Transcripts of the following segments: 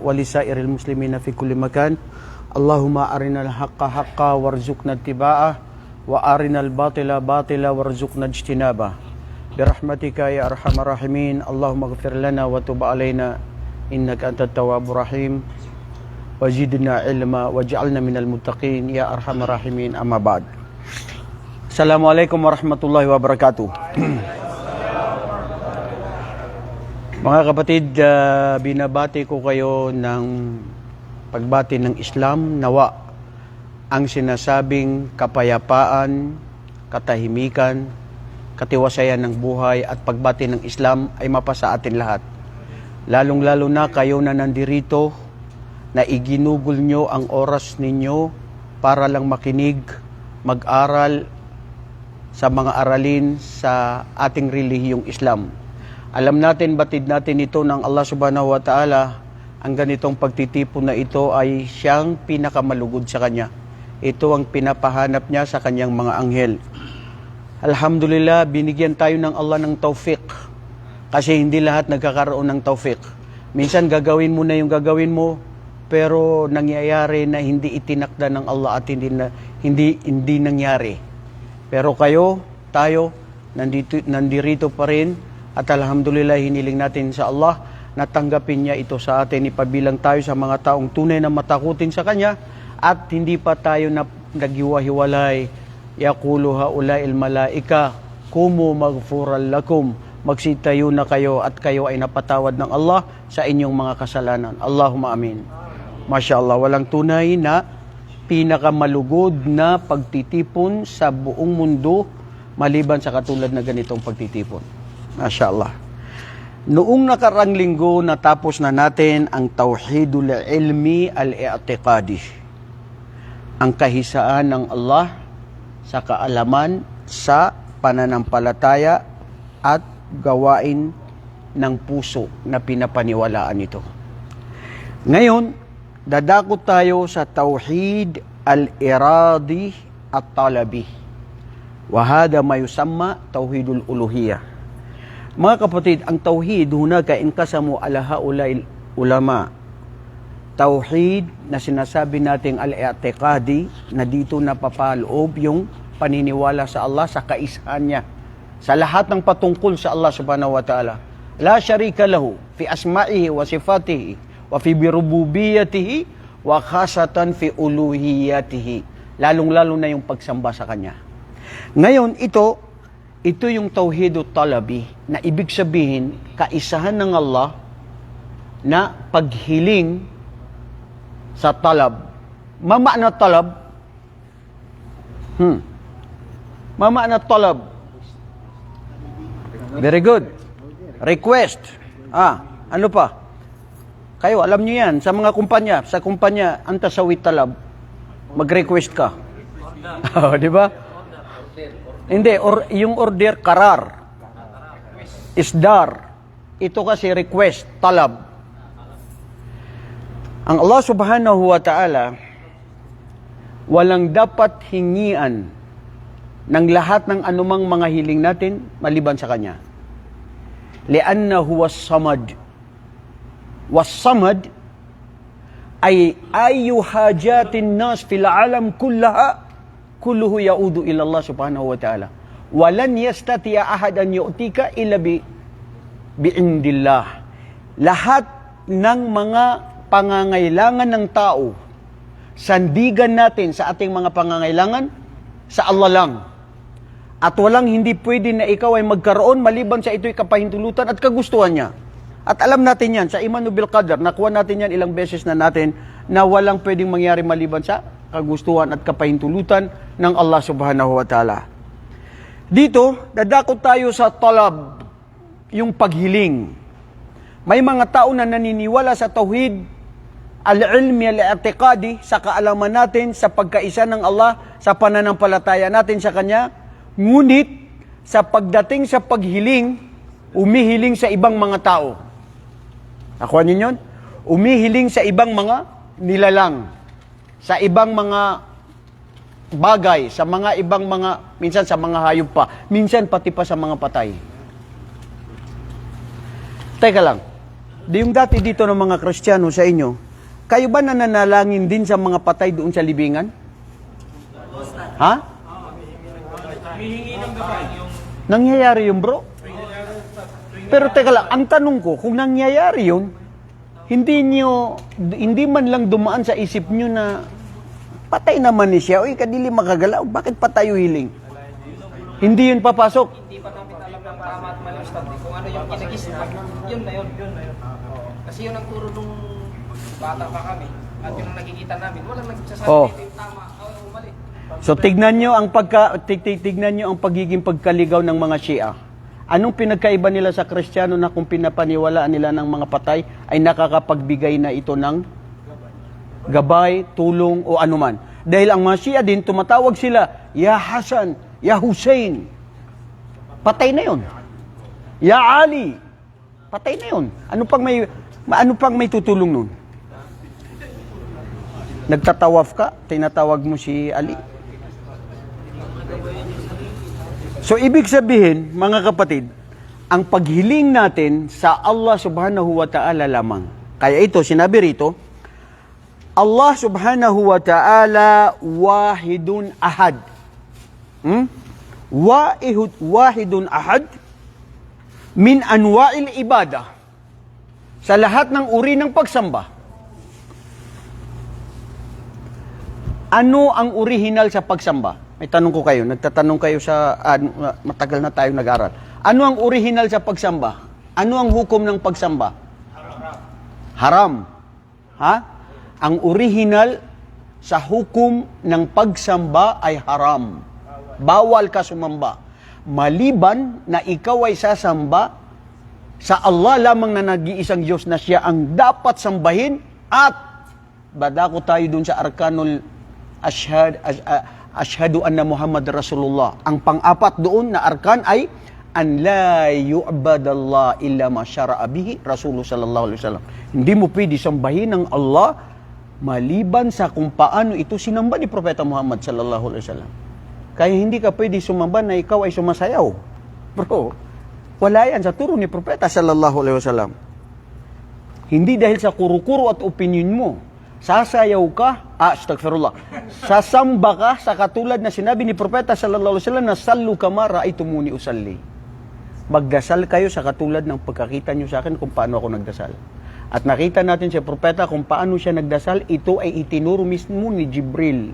ولسائر المسلمين في كل مكان اللهم أرنا الحق حقا وارزقنا اتباعه وأرنا الباطل باطلا وارزقنا اجتنابه برحمتك يا أرحم الراحمين اللهم اغفر لنا وتب علينا إنك أنت التواب الرحيم وزدنا علما واجعلنا من المتقين يا أرحم الراحمين أما بعد. Assalamualaikum warahmatullahi wabarakatuh. Mga kapatid, binabati ko kayo ng pagbati ng Islam. Nawa ang sinasabing kapayapaan, katahimikan, katiwasayan ng buhay at pagbati ng Islam ay mapasa atin lahat. Lalong-lalo na kayo na nandirito na iginugol nyo ang oras ninyo para lang makinig, mag-aral sa mga aralin sa ating relihiyong Islam. Alam natin, batid natin ito ng Allah subhanahu wa ta'ala, ang ganitong pagtitipon na ito ay siyang pinakamalugod sa Kanya. Ito ang pinapahanap niya sa Kanyang mga anghel. Alhamdulillah, binigyan tayo ng Allah ng tawfiq. Kasi hindi lahat nagkakaroon ng tawfiq. Minsan gagawin mo na yung gagawin mo, pero nangyayari na hindi itinakda ng Allah at hindi nangyari. Pero tayo, nandirito pa rin. At alhamdulillah, hiniling natin sa Allah na tanggapin niya ito sa atin. Ipabilang tayo sa mga taong tunay na matakutin sa Kanya at hindi pa tayo naghiwa-hiwalay. Yaqulu haula'il malaika kumu maghfuran lakum. Magsitayo na kayo at kayo ay napatawad ng Allah sa inyong mga kasalanan. Allahumma amin. Masya Allah, walang tunay na pinakamalugod na pagtitipon sa buong mundo maliban sa katulad na ganitong pagtitipon. Masya Allah. Noong nakarang linggo, natapos na natin ang Tauhidul Ilmi Al-I'tiqadi. Ang kahisaan ng Allah sa kaalaman, sa pananampalataya at gawain ng puso na pinapaniwalaan ito. Ngayon, dadako tayo sa Tauhid Al-Iradi At-Talabi. Wahada mayusamma Tauhidul Uluhiyah. Mga kapatid, ang tauhid hunaka inqasamu ala haula'il ulama. Tauhid na sinasabi nating al-i'tiqadi na dito napapaloob yung paniniwala sa Allah, sa kaisahan niya, sa lahat ng patungkol sa Allah subhanahu wa ta'ala. La syarika lahu fi asma'ihi wa sifatihi wa fi birububiyyatihi wa khasatan fi uluhiyatihi. Lalong-lalo na yung pagsamba sa Kanya. Ngayon, ito yung tauhidut talabi na ibig sabihin kaisahan ng Allah na paghiling sa talab. Mamana talab. Mamana talab. Very good. Request. Ano pa? Kayo, alam niyo yan. Sa mga kumpanya, anta sawit talab. Mag-request ka. Di ba? Hindi, yung order, karar, isdar, ito kasi request, talab. Ang Allah subhanahu wa ta'ala, walang dapat hingian ng lahat ng anumang mga hiling natin maliban sa Kanya. Liannahu was-samad. Was-samad ay ayu hajatin nas fil alam kullaha kulluhu yaudu ila Allah subhanahu wa ta'ala. Walan yastati'a ahadan yu'tika illa bi'indillah. Lahat ng mga pangangailangan ng tao, sandigan natin sa ating mga pangangailangan, sa Allah lang. At walang hindi pwede na ikaw ay magkaroon maliban sa ito'y kapahintulutan at kagustuhan niya. At alam natin yan, sa Imanu bil Qadar, nakuha natin yan ilang beses na natin, na walang pwedeng mangyari maliban sa kagustuhan at kapahintulutan ng Allah subhanahu wa ta'ala. Dito, dadako tayo sa talab, yung paghiling. May mga tao na naniniwala sa tauhid, al-ilmi al-i'tiqadi, sa kaalaman natin, sa pagkaisa ng Allah, sa pananampalataya natin sa Kanya, ngunit sa pagdating sa paghiling, umihiling sa ibang mga tao. Nakuha niyo yun? Umihiling sa ibang mga nilalang, sa ibang mga bagay, sa mga ibang mga, minsan sa mga hayop pa, minsan pati pa sa mga patay. Teka lang, Di yung dati dito ng mga Kristiyano sa inyo, kayo ba nananalangin din sa mga patay doon sa libingan? Ha? Nangyayari yun, bro? Pero teka lang, ang tanong ko, kung nangyayari yun, hindi man lang dumaan sa isip nyo na patay naman ni siya, uy, kadili makagalaw, bakit patayo hiling? Hindi yun papasok. Hindi pa namin alam ng tama at mali Ustad. Kung ano yung kinagis-isip, yun na yun. Kasi yun ang turo nung bata pa kami. At yung nakikita namin, walang nagsasabi yung tama o mali. So tignan nyo ang pagiging pagkaligaw ng mga Shia. Anong pinagkaiba nila sa Kristiyano na kung pinapaniwalaan nila ng mga patay ay nakakapagbigay na ito ng gabay, tulong o anuman. Dahil ang mga Shia din, tumatawag sila, Ya Hasan, Ya Hussein. Patay na yun. Ya Ali. Patay na yun. Ano pang may tutulong nun? Nagtatawaf ka, tinatawag mo si Ali. So, ibig sabihin, mga kapatid, ang paghiling natin sa Allah subhanahu wa ta'ala lamang. Kaya ito, sinabi rito, Allah subhanahu wa ta'ala wahidun ahad. Wahidun ahad min anwa'il ibadah. Sa lahat ng uri ng pagsamba. Ano ang original sa pagsamba? May tanong ko kayo, nagtatanong kayo sa, matagal na tayong nag-aral. Ano ang original sa pagsamba? Ano ang hukom ng pagsamba? Haram. Ha? Ang original sa hukom ng pagsamba ay haram. Bawal ka sumamba. Maliban na ikaw ay sasamba sa Allah lamang na nag-iisang Diyos na siya ang dapat sambahin at badako tayo dun sa arkanul ashhadu anna Muhammad Rasulullah. Ang pang-apat doon na arkan ay an la yu'badallah illa ma syara'a bihi Rasulullah sallallahu alaihi wasallam. Hindi mo pwede sambahin ng Allah maliban sa kung paano ito sinamba ni Propeta Muhammad sallallahu alaihi wasallam. Kaya hindi ka pwede sumamba na ikaw ay sumasayaw. Bro, wala yan sa turo ni Propeta sallallahu alaihi wasallam. Hindi dahil sa kuro-kuro at opinion mo. Sasayaw ka, astagfirullah. Sasamba ka sa katulad na sinabi ni Propeta sallallahu alaihi wasallam na sallu kama ra'aytumuni usalli. Magdasal kayo sa katulad ng pagkakita nyo sa akin kung paano ako nagdasal. At nakita natin si Propeta kung paano siya nagdasal, ito ay itinuro mismo ni Jibril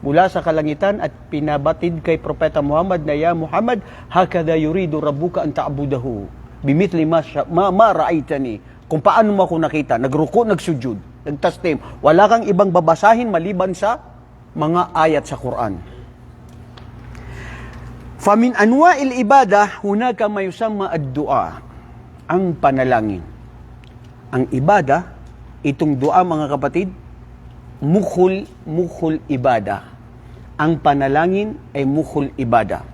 mula sa kalangitan at pinabatid kay Propeta Muhammad na, Ya Muhammad, hakada yuridu rabbuka an ta'budahu bimithli ma ra'aytani. Kung paano mo ako nakita, nagruko, nagsujud, nagtaslim. Wala kang ibang babasahin maliban sa mga ayat sa Quran. Famin anwa'il ibadah, hunaka ma yusamma ad-du'a. Ang panalangin. Ang ibadah, itong dua mga kapatid, mukhul ibadah. Ang panalangin ay mukhul ibadah.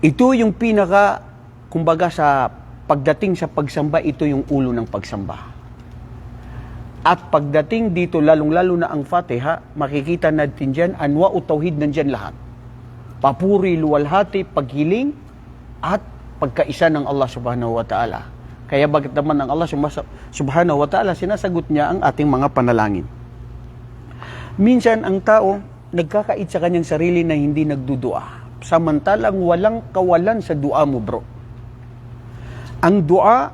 Ito yung pinaka, kumbaga sa pagdating sa pagsamba, ito yung ulo ng pagsamba. At pagdating dito, lalong-lalo na ang Fatiha, makikita natin dyan, anwa o tauhid nandyan lahat. Papuri, luwalhati, paghiling, at pagkaisa ng Allah subhanahu wa ta'ala. Kaya bakit naman ang Allah subhanahu wa ta'ala, sinasagot niya ang ating mga panalangin. Minsan ang tao, nagkakait sa kanyang sarili na hindi nagdudua. Samantalang walang kawalan sa dua mo, bro. Ang dua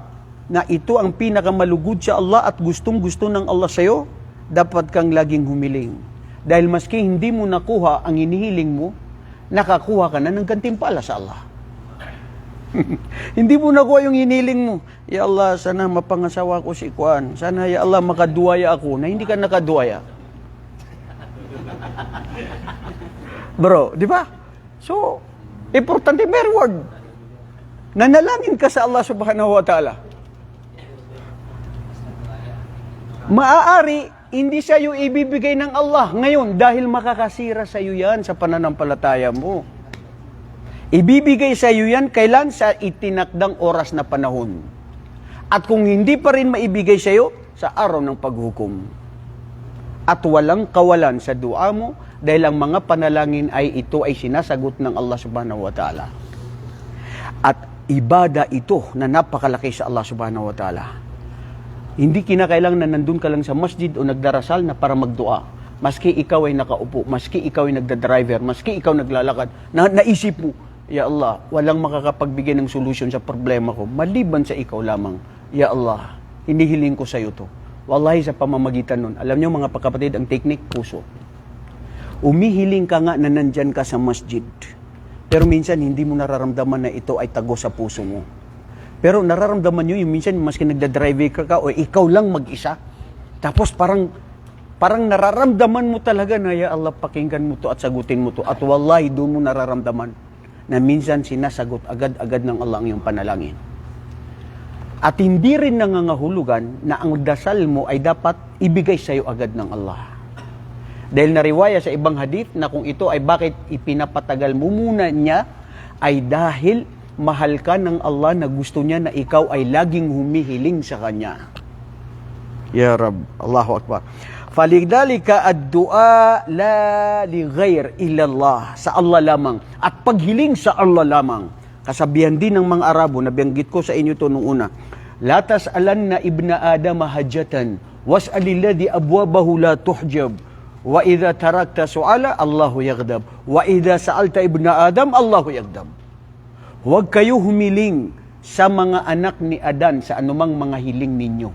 na ito ang pinakamalugod sa Allah at gustong-gusto ng Allah sa'yo, dapat kang laging humiling. Dahil maski hindi mo nakuha ang inihiling mo, nakakuha ka na ng gantimpala sa Allah. Hindi mo nakuha yung hiniling mo. Ya Allah, sana mapangasawa ko si Kuan. Sana, Ya Allah, makaduwaya ako na hindi ka nakaduwaya. Bro, di ba? So, importante may reward. Nanalangin ka sa Allah subhanahu wa ta'ala. Maaari, hindi sa iyo ibibigay ng Allah ngayon dahil makakasira sa iyo yan sa pananampalataya mo. Ibibigay sa iyo yan kailan sa itinakdang oras na panahon. At kung hindi pa rin maibigay sa iyo, sa araw ng paghukom. At walang kawalan sa dua mo dahil ang mga panalangin ay ito ay sinasagot ng Allah subhanahu wa ta'ala. At ibada ito na napakalaki sa Allah subhanahu wa ta'ala. Hindi kinakailangan na nandun ka lang sa masjid o nagdarasal na para magdua. Maski ikaw ay nakaupo, maski ikaw ay nagdadriver, maski ikaw naglalakad, naisip mo, Ya Allah, walang makakapagbigay ng solusyon sa problema ko, maliban sa ikaw lamang. Ya Allah, hinihiling ko sa iyo to. Wallahi sa pamamagitan nun. Alam niyo mga pagkapatid, ang technique, puso. Umihiling ka nga na nandyan ka sa masjid. Pero minsan hindi mo nararamdaman na ito ay tago sa puso mo. Pero nararamdaman nyo yung minsan maski nagdadrive ka o ikaw lang mag-isa. Tapos parang nararamdaman mo talaga na ya Allah, pakinggan mo to at sagutin mo to. At wallahi doon mo nararamdaman na minsan sinasagot agad-agad ng Allah ang iyong panalangin. At hindi rin nangangahulugan na ang dasal mo ay dapat ibigay sa iyo agad ng Allah. Dahil nariwaya sa ibang hadith na kung ito ay bakit ipinapatagal mo muna niya ay dahil mahal ka ng Allah na gusto niya na ikaw ay laging humihiling sa Kanya. Ya Rab, Allahu Akbar. Falidhalika ad-du'a la li ghair illallah, sa Allah lamang. At paghiling sa Allah lamang. Kasabihan din ng mga Arabo, nabanggit ko sa inyo ito nung una. La tas'alanna ibna Adam hajatan, was'alilladhi abwabahu la tuhjab. Wa idha tarakta su'ala, Allahu yaghdab. Wa idha sa'alta ibna Adam, Allahu yaghdab. Huwag kayo humiling sa mga anak ni Adan sa anumang mga hiling ninyo.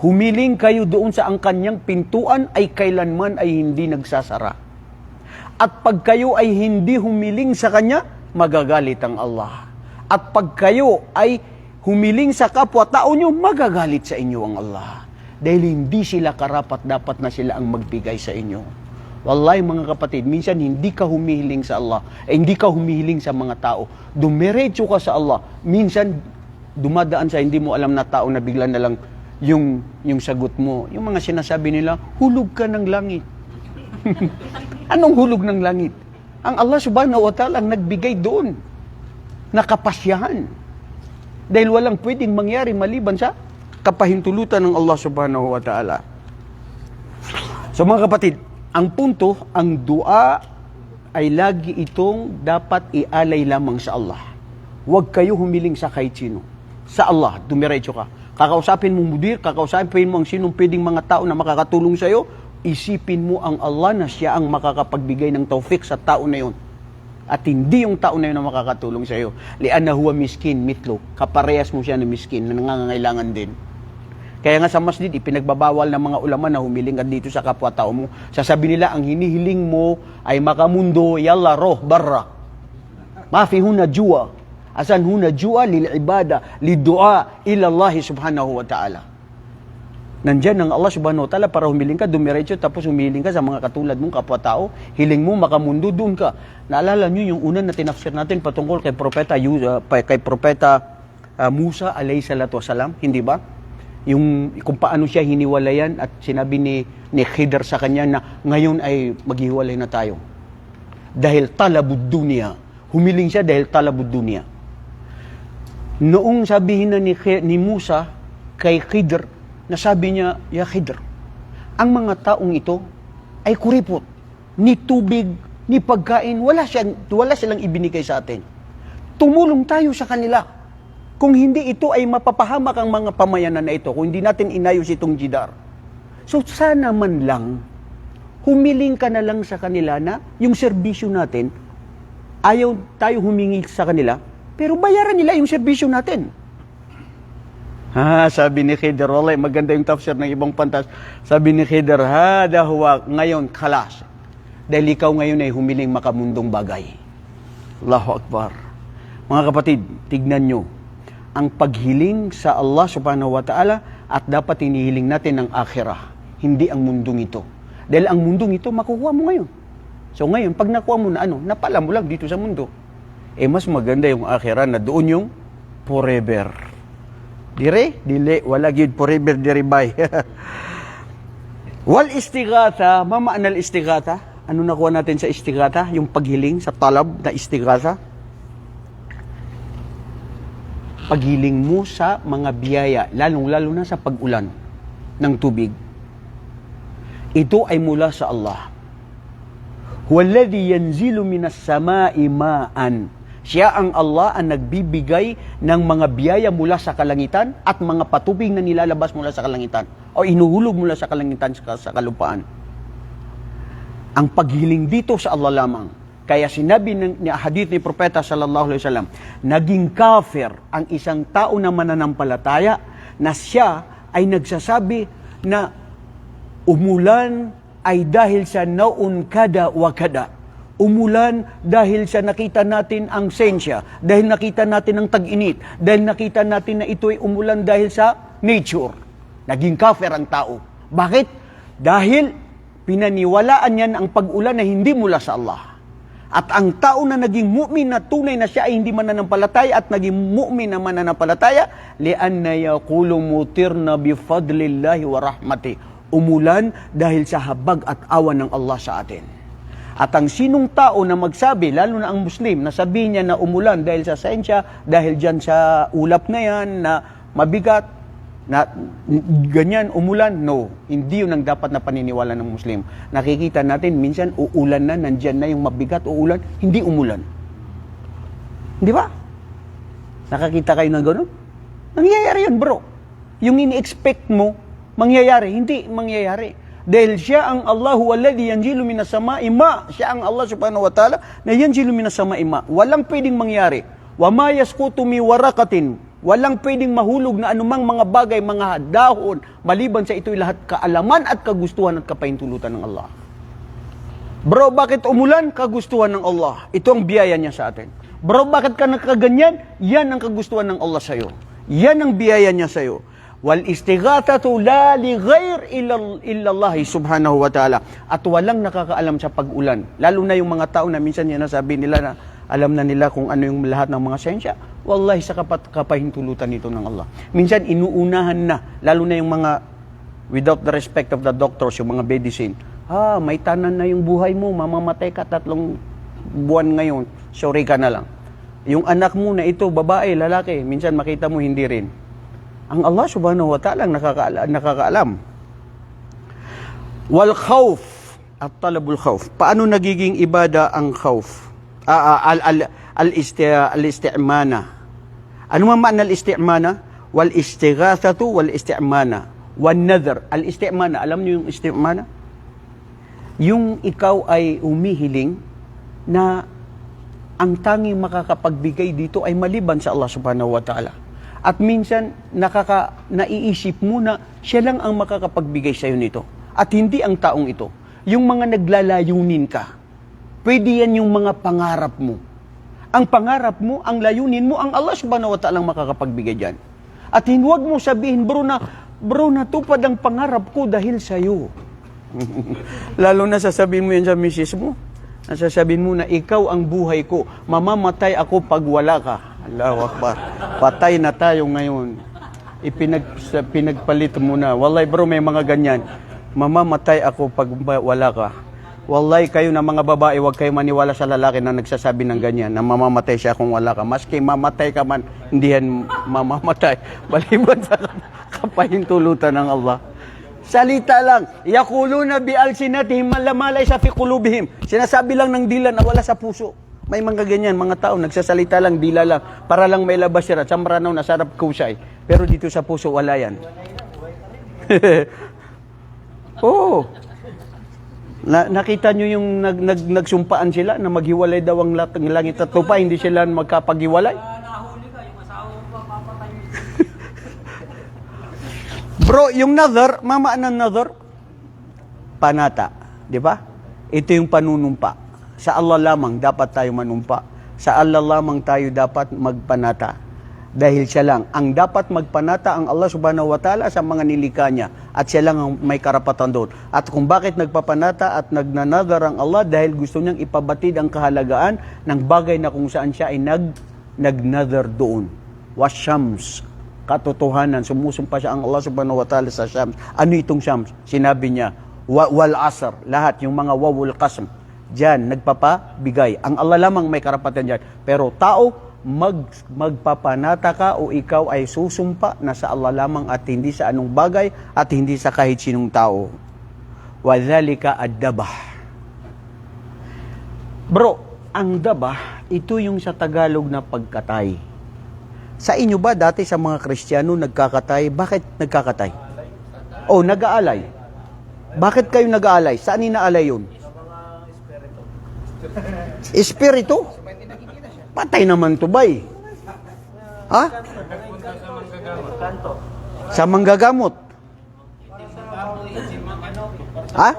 Humiling kayo doon sa ang kanyang pintuan ay kailanman ay hindi nagsasara. At pag kayo ay hindi humiling sa kanya, magagalit ang Allah. At pag kayo ay humiling sa kapwa-tao nyo, magagalit sa inyo ang Allah. Dahil hindi sila karapat dapat na sila ang magbigay sa inyo. Wallahi mga kapatid, minsan hindi ka humihiling sa Allah, hindi ka humihiling sa mga tao. Dumiretso ka sa Allah. Minsan, dumadaan sa hindi mo alam na tao na bigla na lang yung sagot mo. Yung mga sinasabi nila, hulog ka ng langit. Anong hulog ng langit? Ang Allah subhanahu wa ta'ala ang nagbigay doon. Nakapasyahan. Dahil walang pwedeng mangyari maliban sa kapahintulutan ng Allah subhanahu wa ta'ala. So mga kapatid, ang punto, ang dua ay lagi itong dapat ialay lamang sa Allah. Huwag kayo humiling sa kahit sino. Sa Allah, dumiretso ka. Kakausapin mo mudir, kakausapin mo ang sinong pwedeng mga tao na makakatulong sa iyo, isipin mo ang Allah na siya ang makakapagbigay ng taufik sa tao na yon. At hindi yung tao na yun na makakatulong sa iyo. Lianna huwa miskin, mitlo. Kaparehas mo siya na miskin, na nangangailangan din. Kaya nga sa masjid, ipinagbabawal ng mga ulama na humiling ka dito sa kapwa-tao mo. Sasabi nila, ang hinihiling mo ay makamundo, yalla roh, barra. Mafi huna jua. Asan huna jua lil ibada, li dua ilallah subhanahu wa ta'ala. Nandyan ang Allah subhanahu wa ta'ala para humiling ka, dumiretso, tapos humiling ka sa mga katulad mong kapwa-tao. Hiling mo, makamundo, doon ka. Naalala nyo yung una na tinafsir natin patungkol kay Propeta Musa alayhi salatu wasalam, hindi ba? Yung kung paano siya hiniwalayan at sinabi ni Khidr sa kanya na ngayon ay maghiwalay na tayo. Dahil talabud dunya. Humiling siya dahil talabud dunya. Noong sabihin na ni Musa kay Khidr, na sabi niya, Ya Khidr, ang mga taong ito ay kuripot. Ni tubig, ni pagkain, wala silang ibinigay sa atin. Tumulong tayo sa kanila. Kung hindi ito ay mapapahamak ang mga pamayanan na ito, kung hindi natin inayos itong jidar. So sana man lang, humiling ka na lang sa kanila na yung serbisyo natin, ayaw tayo humingi sa kanila, pero bayaran nila yung serbisyo natin. Sabi ni Khidr, wallahi maganda yung tafsir ng ibang pantas. Sabi ni Khidr, hada huwa, ngayon kalas. Dahil ikaw ngayon ay humiling makamundong bagay. Allahu Akbar. Mga kapatid, tignan nyo. Ang paghiling sa Allah subhanahu wa ta'ala at dapat hinihiling natin ang akhirah, hindi ang mundong ito. Dahil ang mundong ito, makukuha mo ngayon. So ngayon, pag nakuha mo na napala mo lang dito sa mundo. Mas maganda yung akhirah na doon yung forever. Dili, wala gyud forever diribay. Wal istighatha, mamaanal istighatha. Ano nakuha natin sa istighatha? Yung paghiling sa talab na istighatha. Paghiling mo sa mga biyaya, lalong-lalo na sa pag-ulan ng tubig. Ito ay mula sa Allah. Huwalladhi yanzilu minas sama'i ma'an. Siya ang Allah ang nagbibigay ng mga biyaya mula sa kalangitan at mga patubig na nilalabas mula sa kalangitan o inuhulog mula sa kalangitan sa kalupaan. Ang paghiling dito sa Allah lamang. Kaya sinabi ni hadith ni Propeta sallallahu alaihi wasallam, naging kafir ang isang tao na mananampalataya na siya ay nagsasabi na umulan ay dahil sa naun kada wa kada. Umulan dahil sa nakita natin ang sensya, dahil nakita natin ang tag-init, dahil nakita natin na ito'y umulan dahil sa nature. Naging kafir ang tao. Bakit? Dahil pinaniwalaan niya ang pag-ulan na hindi mula sa Allah. At ang tao na naging mu'min na tunay na siya ay hindi mananampalataya at naging mu'min na mananampalataya, lianna yaqulu mutirna bifadlillahi wa rahmati. Umulan dahil sa habag at awan ng Allah sa atin. At ang sinong tao na magsabi, lalo na ang Muslim, na sabihin niya na umulan dahil sa sensya, dahil dyan sa ulap na yan, na mabigat, na ganyan, umulan, no. Hindi yun ang dapat na paniniwala ng Muslim. Nakikita natin, minsan uulan na, nandyan na yung mabigat, uulan, hindi umulan. Di ba? Nakakita kayo ng gano'n? Nangyayari yan, bro. Yung ini-expect mo, mangyayari, hindi mangyayari. Dahil siya ang Allahu alladhi yanzilu minas sama'i ma. Siya ang Allah subhanahu wa ta'ala na yanzilu minas sama'i ma. Walang pwedeng mangyari. Wa ma yasqutu mi waraqatin. Walang pwedeng mahulog na anumang mga bagay, mga dahon, maliban sa ito'y lahat kaalaman at kagustuhan at kapahintulutan ng Allah. Bro, bakit umulan? Kagustuhan ng Allah. Ito ang biyaya niya sa atin. Bro, bakit ka nakaganyan? Yan ang kagustuhan ng Allah sa'yo. Yan ang biyaya niya sa'yo. Wal istighathatu la li ghair illallah subhanahu wa ta'ala. At walang nakakaalam sa pag-ulan. Lalo na yung mga tao na minsan yan nasabi nila na alam na nila kung ano yung lahat ng mga sensya. Wallahi sa kapahintulutan nito ng Allah. Minsan inuunahan na, lalo na yung mga without the respect of the doctors, yung mga medicine. May tanan na yung buhay mo, mamamatay ka 3 buwan ngayon, sorry ka na lang. Yung anak mo na ito, babae, lalaki, minsan makita mo hindi rin. Ang Allah subhanahu wa ta'ala nakakaalam. Wal khawf at talabul khawf. Paano nagiging ibada ang khawf? Al-isti'mana. Ano man ma'ana al-isti'mana? Wal istighathatu wal isti'mana. Wan nadhr. Al-isti'mana, alam niyo yung isti'mana? Yung ikaw ay umihiling na ang tanging makakapagbigay dito ay maliban sa Allah subhanahu wa ta'ala. At minsan naiisip mo na siya lang ang makakapagbigay sa iyo nito. At hindi ang taong ito. Yung mga naglalayunin ka. Pwede yan yung mga pangarap mo. Ang pangarap mo, ang layunin mo, ang Allah subhanahu wa ta'ala ang makakapagbigay dyan. At huwag mo sabihin, bro, natupad ang pangarap ko dahil sa'yo. Lalo na sasabihin mo yan sa misis mo. Nasasabihin mo na ikaw ang buhay ko. Mamamatay ako pag wala ka. Allahu Akbar. Patay na tayo ngayon. Pinagpalit mo na. Wallahi bro, may mga ganyan. Mamamatay ako pag wala ka. Wallahi kayo na mga babae, huwag kayo maniwala sa lalaki na nagsasabi ng ganyan, na mamamatay siya kung wala ka. Maski mamatay ka man, hindi yan mamamatay. Baliban sa kapahintulutan ng Allah. Salita lang. Yaquluna bi alsinatihim ma lam laysa fi qulubihim. Sinasabi lang ng dila na wala sa puso. May mga ganyan, mga tao, nagsasalita lang, dila lang, para lang may labas siya, samranaw na sarap kusay. Pero dito sa puso, wala yan. Oo. Nakita nyo yung nagsumpaan sila na maghiwalay daw ang langit at lupa, hindi sila magkapaghiwalay. Nahuli ka, yung asawa mo pa, papatay mo. Bro, yung nadhar, mamaan ng nadhar, panata. Di ba? Ito yung panunumpa. Sa Allah lamang dapat tayo manumpa. Sa Allah lamang tayo dapat magpanata. Dahil siya lang. Ang dapat magpanata ang Allah subhanahu wa ta'ala sa mga nilikha niya. At siya lang ang may karapatan doon. At kung bakit nagpapanata at nagnanadar ang Allah, dahil gusto niyang ipabatid ang kahalagaan ng bagay na kung saan siya ay nagnadar doon. Wasyams. Katotohanan. Sumusumpa siya ang Allah subhanahu wa ta'ala sa Syams. Ano itong Syams? Sinabi niya, wal asr. Lahat, yung mga wawul qasm. Diyan, nagpapabigay. Ang Allah lamang may karapatan diyan. Pero tao, magpapanata ka o ikaw ay susumpa na sa Allah lamang at hindi sa anong bagay at hindi sa kahit sinong tao. Wadhalika ad-dabah. Bro, ang dabah, ito yung sa Tagalog na pagkatay. Sa inyo ba dati sa mga Kristiyano nagkakatay? Bakit nagkakatay? O, nag-aalay. Bakit kayo nag-aalay? Saan inaalay yun? Espiritu? Patay naman to ba eh? Ha? Sa manggagamot. Ha?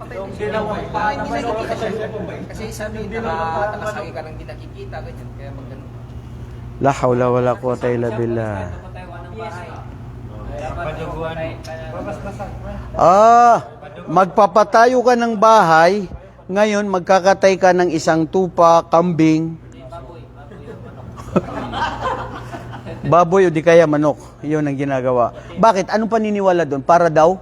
Hindi nakikita siya. Kasi sabi, nakasagi ka nang hindi nakikita, ganyan. Kaya magano. La hawla wala quwata illa billah. Magpapatayo ka ng bahay, ngayon magkakatay ka ng isang tupa, kambing, baboy o di kaya manok. Yun ang ginagawa. Bakit? Anong paniniwala doon? Para daw?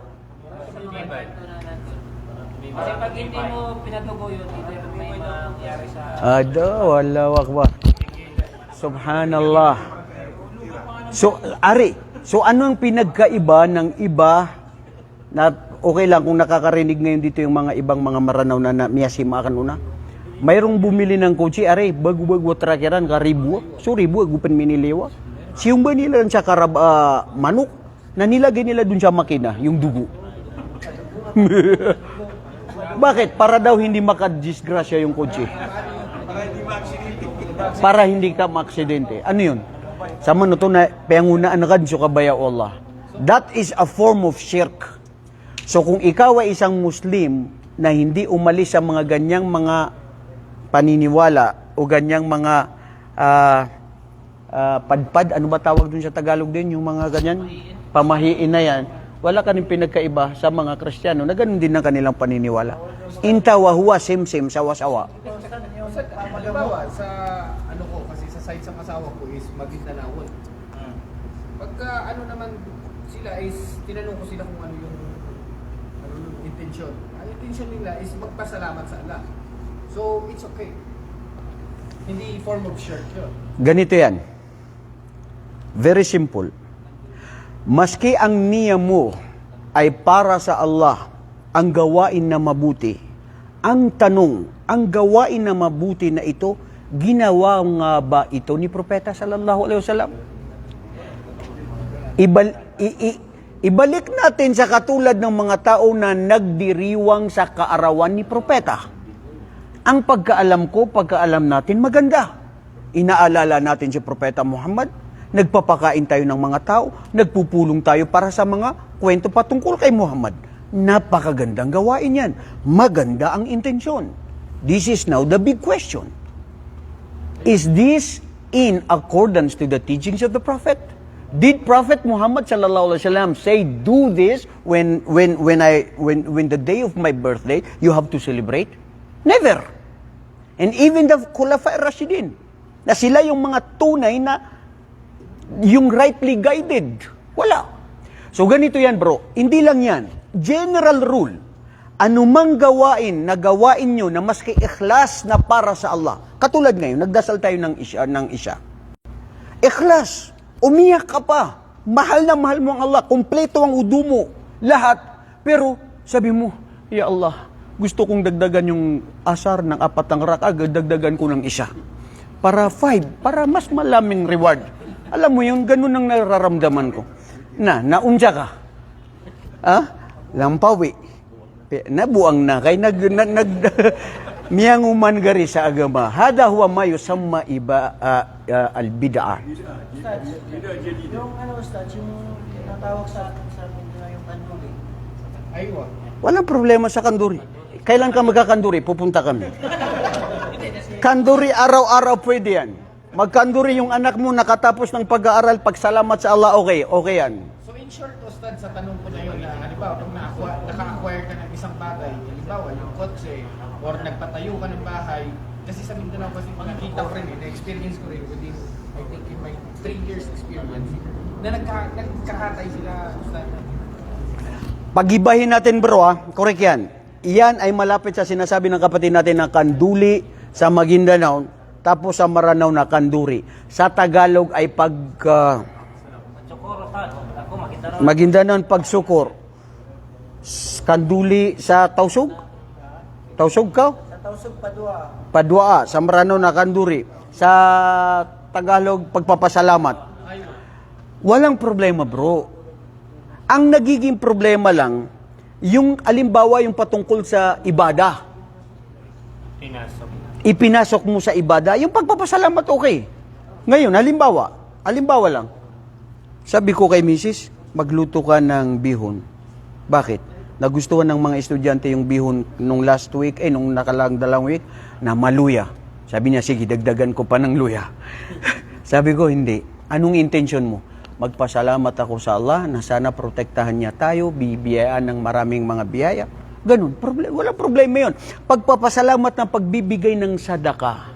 Kasi pag hindi mo pinatugo yun, hindi may mangyayari sa... Wala wakba. Subhanallah. So, ano ang pinagkaiba ng iba na okay lang kung nakakarinig ngayon dito yung mga ibang mga maranaw na miyasimakan una? Mayroong bumili ng kotse, bagu-bagu trakeran ka ribu. So, ribu, gupan miniliwa. Siyong ba nila sa manok na nilagay nila dun sa makina, yung dugo. Bakit? Para daw hindi makadisgrasya yung kotse. Para hindi ka maaksidente. Ano yun? Sama no to na pangunaan kan so kabaya Allah. That is a form of shirk. So kung ikaw ay isang Muslim na hindi umalis sa mga ganyang mga paniniwala o ganyang mga padpad, ano ba tawag dun sa Tagalog din? Yung mga ganyan? Pamahiin na yan. Wala ka rin pinagkaiba sa mga Kristiyano na ganun din ang kanilang paniniwala. Inta wa huwa sim-sim, sawa-sawa. Halimbawa, sa ano ko, kasi sa side sa asawa ko is Maguindanao. Pagka ano naman sila is, tinanong ko sila kung ano yung intention. Ang intention nila is magpasalamat sa Allah. So, it's okay. Hindi form of shirk yun. Ganito yan. Very simple. Maski ang niya mo ay para sa Allah, ang gawain na mabuti. Ang tanong, ang gawain na mabuti na ito, ginawa nga ba ito ni Propeta sallallahu alaihi wasallam? Ibalik natin sa katulad ng mga tao na nagdiriwang sa kaarawan ni Propeta. Ang pagkaalam ko, pagkaalam natin, maganda. Inaalala natin si Propeta Muhammad, nagpapakain tayo ng mga tao, nagpupulong tayo para sa mga kwento patungkol kay Muhammad. Napakagandang gawain yan. Maganda ang intensyon. This is now the big question. Is this in accordance to the teachings of the Prophet? Did Prophet Muhammad sallallahu alaihi wasallam say, do this when the day of my birthday, you have to celebrate? Never. And even the Khulafa ar-Rashidin, na sila yung mga tunay na yung rightly guided. Wala. So ganito yan bro, hindi lang yan. General rule, anumang gawain na gawain nyo na maski ikhlas na para sa Allah. Katulad ngayon, nagdasal tayo ng isya. Ikhlas, umiyak ka pa. Mahal na mahal mo ang Allah, kompleto ang udu mo, lahat. Pero sabi mo, Ya Allah, gusto kong dagdagan yung asar ng 4 rak'ah, dagdagan ko ng isa. Para 5, para mas malaming reward. Alam mo yun, ganun ang nararamdaman ko. Naunja ka. Lampawi. Nabuang na kay miyanguman gari sa agama. Hada huwa ma yusamma iba al-bid'ah. Yung Ustad, yung natawag sa yung kanduri. Aywa. Walang problema sa kanduri. Kailan ka magkakanduri? Pupunta kami. Kanduri araw-araw pwede yan. Magkanduri yung anak mo nakatapos ng pag-aaral, pagsalamat sa Allah, okay yan. So in short, Ustad, sa tanong ko na yun, na halimbawa, pag naka-acquire ka ng isang bagay, halimbawa, yung kotse, or nagpatayo ka ng bahay, kasi sa Mindanao kasi nakita ko rin, na-experience ko rin within, I think in my 3 years experience, na nagkakatay sila, Ustad. Pagibahin natin bro correct yan. Iyan ay malapit sa sinasabi ng kapatid natin na kanduli sa Maguindanao, tapos sa Maranao na kanduri. Sa Tagalog ay Maguindanao pagsukor. Kanduli sa Tausug? Tausug ka? Padua, sa Marano na Kanduri. Sa Tagalog, pagpapasalamat. Walang problema, bro. Ang nagiging problema lang, yung alimbawa yung patungkol sa ibada. Ipinasok mo sa ibada, yung pagpapasalamat okay. Ngayon, halimbawa lang. Sabi ko kay Mrs., magluto ka ng bihon. Bakit? Nagustuhan ng mga estudyante yung bihon nung last week, nung nakalang dalawang week, na maluya. Sabi niya, sige, dagdagan ko pa ng luya. Sabi ko, hindi. Anong intention mo? Magpasalamat ako sa Allah na sana protektahan niya tayo, bibiyayaan ng maraming mga biyaya. Ganun. Walang problema yun. Pagpapasalamat ng pagbibigay ng sadaka.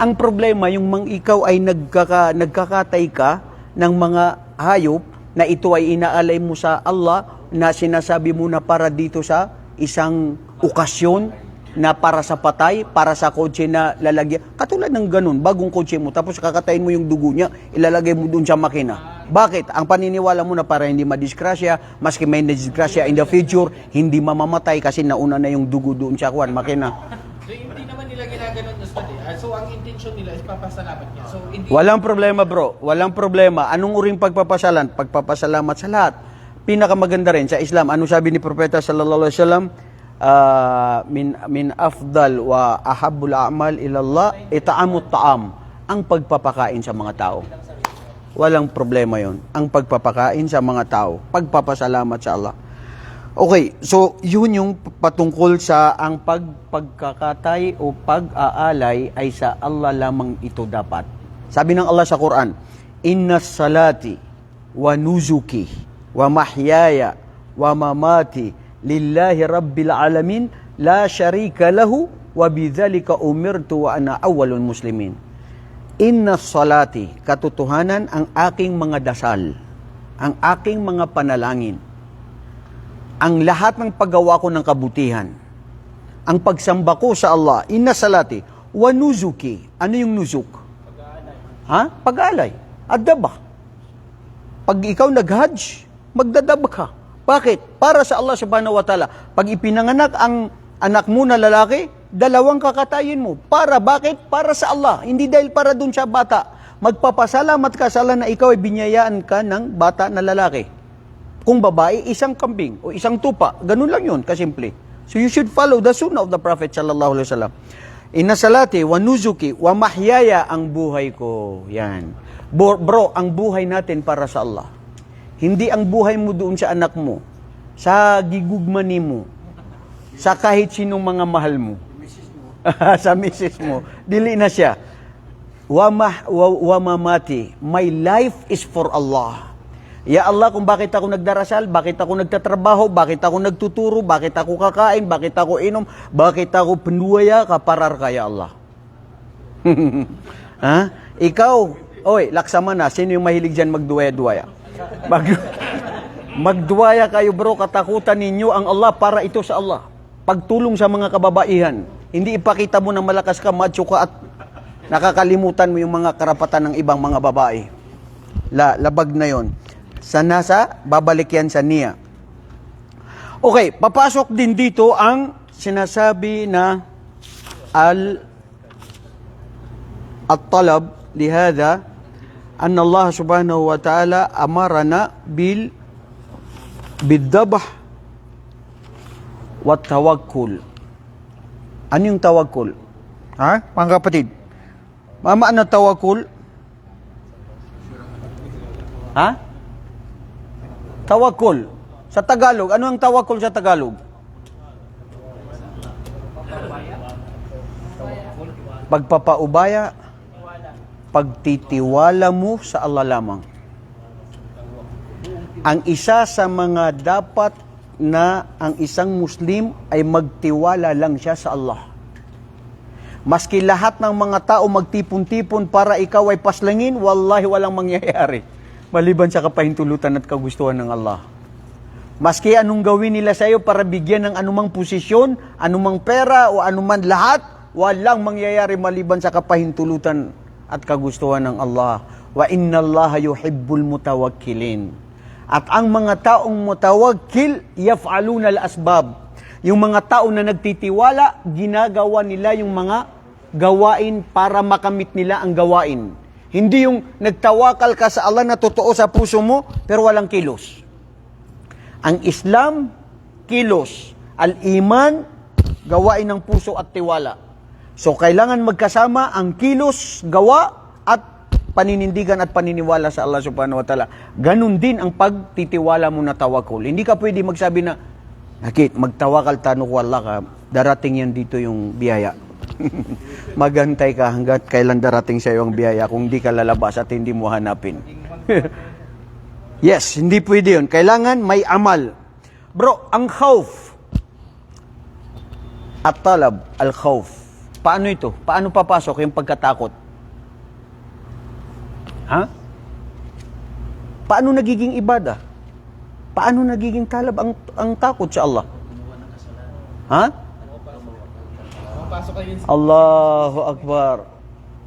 Ang problema, yung ikaw ay nagkakatay ka ng mga hayop na ito ay inaalay mo sa Allah na sinasabi mo na para dito sa isang okasyon na para sa patay, para sa kotse na lalagyan. Katulad ng ganun, bagong kotse mo, tapos kakatayin mo yung dugo niya, ilalagay mo dun sa makina. Bakit? Ang paniniwala mo na para hindi madisgrasya, maski may nadisgrasya in the future, hindi mamamatay kasi nauna na yung dugo doon sa makina. So, hindi naman nila ginaganon na study. So, ang intention nila is papasalamat niya. So, hindi... Walang problema, bro. Walang problema. Anong uring pagpapasalan? Pagpapasalamat sa lahat. Pinakamaganda rin sa Islam. Ano sabi ni Propeta sallallahu alaihi wasallam? Min afdal wa ahabbul a'mal ilallah ita'amut ta'am. Ang pagpapakain sa mga tao. Walang problema yon. Ang pagpapakain sa mga tao. Pagpapasalamat sa Allah. Okay, so yun yung patungkol sa ang pagkakatay o pag-aalay ay sa Allah lamang ito dapat. Sabi ng Allah sa Quran, Inna salati wa nuzuki wa mahyaya wa mamati lillahi rabbil alamin la syarika lahu wa bidzalika umirtu wa ana awwalul muslimin. Inna salati, katotohanan ang aking mga dasal, ang aking mga panalangin, ang lahat ng paggawa ko ng kabutihan, ang pagsamba ko sa Allah, inna salati, wa nuzuki. Ano yung nuzuk? Pag-aalay. Adaba. Pag ikaw nag-hajj, magdadaba ka. Bakit? Para sa Allah subhanahu wa ta'ala. Pag ipinanganak ang anak mo na lalaki, dalawang kakatayin mo. Para, bakit? Para sa Allah. Hindi dahil para dun sa bata. Magpapasalamat ka sa Allah na ikaw ay binyayaan ka ng bata na lalaki. Kung babae, isang kambing o isang tupa. Ganun lang yun, kasimple. So you should follow the sunnah of the Prophet sallallahu alaihi wasallam. Inna salati wa nuzuki wa mahyaya ang buhay ko. Yan. Bro, ang buhay natin para sa Allah. Hindi ang buhay mo doon sa anak mo, sa gigugmani mo, sa kahit sinong mga mahal mo. Sa misis mo. Dili na siya. Wa mamati. My life is for Allah. Ya Allah, kung bakit ako nagdarasal, bakit ako nagtatrabaho, bakit ako nagtuturo, bakit ako kakain, bakit ako inom, bakit ako penduaya, kaparar ka, Ya Allah. Ikaw, laksama na, sino yung mahilig dyan magduwaya-duwaya? Magduwaya kayo, bro, katakutan ninyo ang Allah para ito sa Allah. Pagtulong sa mga kababaihan. Hindi ipakita mo na malakas ka, macho ka at nakakalimutan mo yung mga karapatan ng ibang mga babae. Labag na yon. Babalik yan sa niya. Okay, papasok din dito ang sinasabi na at-talab lihada an Allah subhanahu wa ta'ala amarana bid-dabh wa tawakkul. Ano yung tawakkul? Mga kapatid, mama na tawakkul? Tawakkul. Sa Tagalog, ano ang tawakkul sa Tagalog? Pagpapaubaya, pagtitiwala mo sa Allah lamang. Ang isa sa mga dapat na ang isang Muslim ay magtiwala lang siya sa Allah. Maski lahat ng mga tao magtipon-tipon para ikaw ay paslangin, wallahi walang mangyayari. Maliban sa kapahintulutan at kagustuhan ng Allah. Maski anong gawin nila sa iyo para bigyan ng anumang posisyon, anumang pera o anuman lahat, walang mangyayari maliban sa kapahintulutan at kagustuhan ng Allah. Wa inna Allah yuhibbul mutawakkilin. At ang mga taong mutawakkil, yaf'aluna al-asbab. Yung mga tao na nagtitiwala, ginagawa nila yung mga gawain para makamit nila ang gawain. Hindi yung nagtawakal ka sa Allah na totoo sa puso mo, pero walang kilos. Ang Islam, kilos. Al-iman, gawain ng puso at tiwala. So, kailangan magkasama ang kilos, gawa, at paninindigan at paniniwala sa Allah subhanahu wa ta'ala. Ganun din ang pagtitiwala mo na tawakul. Hindi ka pwede magsabi na, nakit, magtawakal tanong wala ka, darating yan dito yung biyaya. Magantay ka hanggat kailan darating sa iyo ang biyaya kung hindi ka lalabas at hindi mo hanapin. Yes, hindi pwede yun. Kailangan may amal. Bro, ang khawf at talab, al-khawf. Paano ito? Paano papasok yung pagkatakot? Ha? Paano nagiging ibada? Paano nagiging talab ang takot sa Allah? Ha? Allahu Akbar.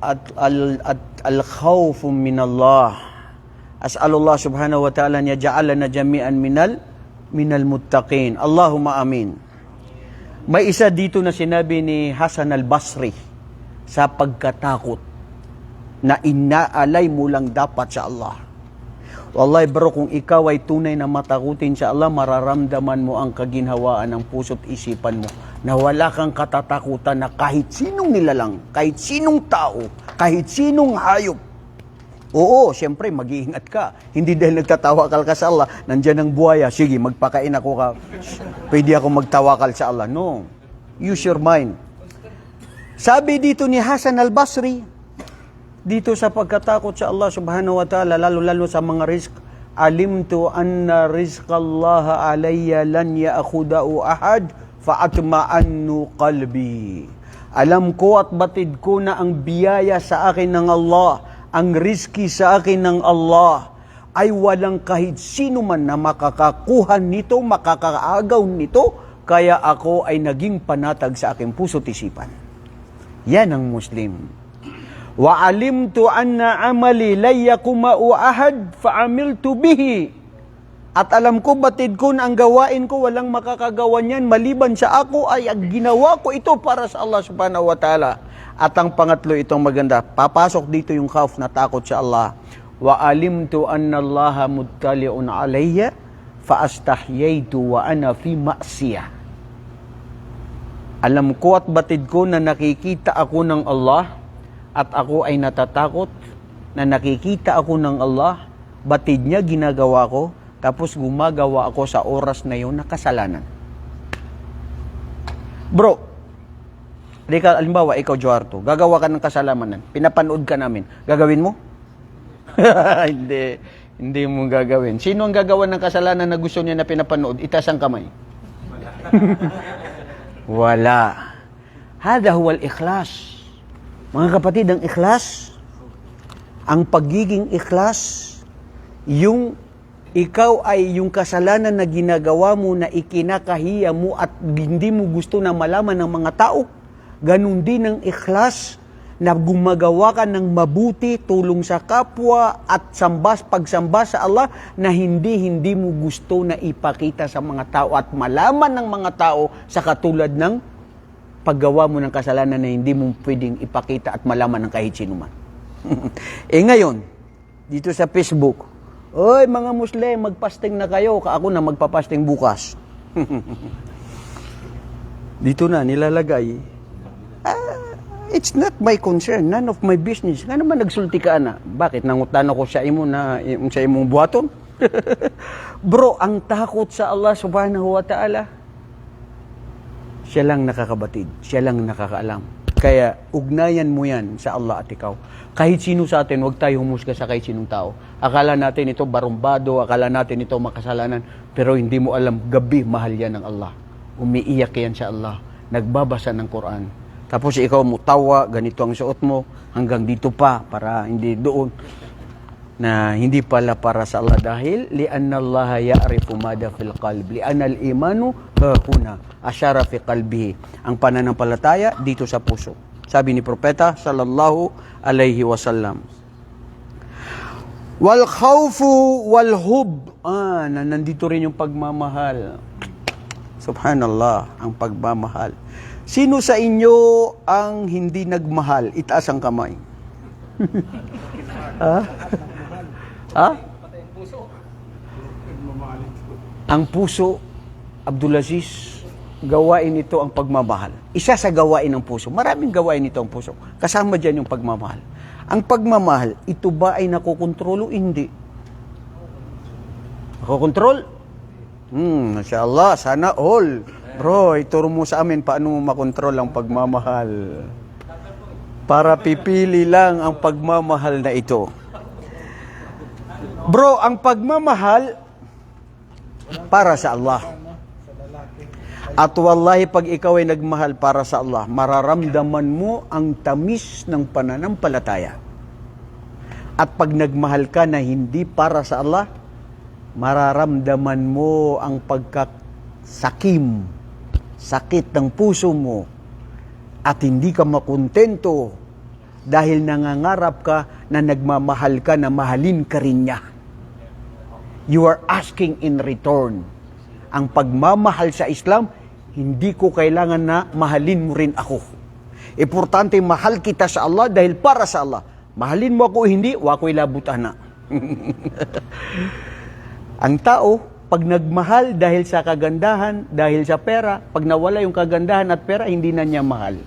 At al-khawfu min Allah. As'alullah subhanahu wa ta'ala niya ja'alana jami'an minal muttaqin. Allahumma amin. May isa dito na sinabi ni Hasan al-Basri sa pagkatakot na inaalay mo lang dapat sa Allah. Wallahi bro, kung ikaw ay tunay na matakutin sa Allah, mararamdaman mo ang kaginhawaan ng puso't isipan mo na wala kang katatakutan na kahit sinong nilalang, kahit sinong tao, kahit sinong hayop. Oo, siyempre, mag-iingat ka. Hindi dahil nagtatawakal ka sa Allah, nandyan ang buhaya, sige, magpakain ako ka, pwede ako magtawakal sa Allah. No. Use your mind. Sabi dito ni Hasan al-Basri, dito sa pagkatakot sa Allah subhanahu wa ta'ala, lalo-lalo sa mga rizq, alimtu anna rizqallaha alayya lan ya'khuda'u ahad fa'atma'annu qalbi. Alam ko at batid ko na ang biyaya sa akin ng Allah, ang rizki sa akin ng Allah, ay walang kahit sino man na makakakuha nito, makakaagaw nito, kaya ako ay naging panatag sa aking puso't isipan. Yan ang Muslim. Wa alimtu anna amali layyakuma'u ahad fa'amiltu bihi. At alam ko, batid ko na ang gawain ko, walang makakagawa niyan maliban sa ako, ay ginawa ko ito para sa Allah subhanahu wa ta'ala. At ang pangatlo, itong maganda, papasok dito yung khawf na takot sa Allah. Wa alimtu anna Allaha muttali'un alayya fa'astahyaytu wa ana fi ma'siyah. Alam ko at batid ko na nakikita ako ng Allah at ako ay natatakot na nakikita ako ng Allah, batid niya ginagawa ko, tapos gumagawa ako sa oras na yun na kasalanan. Bro, halimbawa, ikaw, Joarto, gagawa ka ng kasalanan, pinapanood ka namin, gagawin mo? Hindi mo gagawin. Sino ang gagawa ng kasalanan na gusto niya na pinapanood? Itaas ang kamay. Wala. Hada huwal ikhlas. Mga kapatid, ang ikhlas, ang pagiging ikhlas, yung ikaw ay yung kasalanan na ginagawa mo na ikinakahiya mo at hindi mo gusto na malaman ng mga tao. Ganun din ang ikhlas na gumagawa ka ng mabuti, tulong sa kapwa at pagsamba sa Allah na hindi mo gusto na ipakita sa mga tao at malaman ng mga tao sa katulad ng paggawa mo ng kasalanan na hindi mo pwedeng ipakita at malaman ng kahit sino man. Ngayon, dito sa Facebook, oy mga Muslim, magpasting na kayo, ako na magpapasting bukas. Dito na nilalagay, it's not my concern, none of my business. Nga naman nagsulti ka na. Bakit? Nangutan ako sa imo na sa imong buhaton? Bro, ang takot sa Allah subhanahu wa ta'ala, siya lang nakakabatid, siya lang nakakaalam. Kaya ugnayan mo yan sa Allah at ikaw. Kahit sino sa atin, huwag tayo humusga sa kahit sinong tao. Akala natin ito barumbado, akala natin ito makasalanan, pero hindi mo alam, gabi mahal yan ng Allah. Umiiyak yan sa Allah, nagbabasa ng Quran. Tapos ikaw mutawa, ganito ang suot mo, hanggang dito pa, para hindi doon. Na hindi pala para sa Allah dahil li'anna Allah ya'rifu mada fil qalb, li'anna al-imanu huna asyara fi qalbihi. Ang pananampalataya dito sa puso. Sabi ni Propeta sallallahu alaihi wasallam. Wal khawfu wal hub. Nandito rin yung pagmamahal. Subhanallah, ang pagmamahal. Sino sa inyo ang hindi nagmahal? Itaas ang kamay. Ha? Ha? Ang puso, Abdulaziz, gawain ito ang pagmamahal. Isa sa gawain ng puso. Maraming gawain ito ang puso. Kasama dyan yung pagmamahal. Ang pagmamahal, ito ba ay nakokontrol o hindi? Nakokontrol? Masya Allah, sana all. Bro, ituro mo sa amin paano mo makontrol ang pagmamahal. Para pipili lang ang pagmamahal na ito. Bro, ang pagmamahal para sa Allah. At wallahi, pag ikaw ay nagmahal para sa Allah, mararamdaman mo ang tamis ng pananampalataya. At pag nagmahal ka na hindi para sa Allah, mararamdaman mo ang pagkasakim, sakit ng puso mo, at hindi ka makontento dahil nangangarap ka na nagmamahal ka na mahalin ka rin niya. You are asking in return. Ang pagmamahal sa Islam, hindi ko kailangan na mahalin mo rin ako. Importante mahal kita sa Allah dahil para sa Allah. Mahalin mo ako hindi, wako'y labutan na. Ang tao, pag nagmahal dahil sa kagandahan, dahil sa pera, pag nawala yung kagandahan at pera, hindi na niya mahal.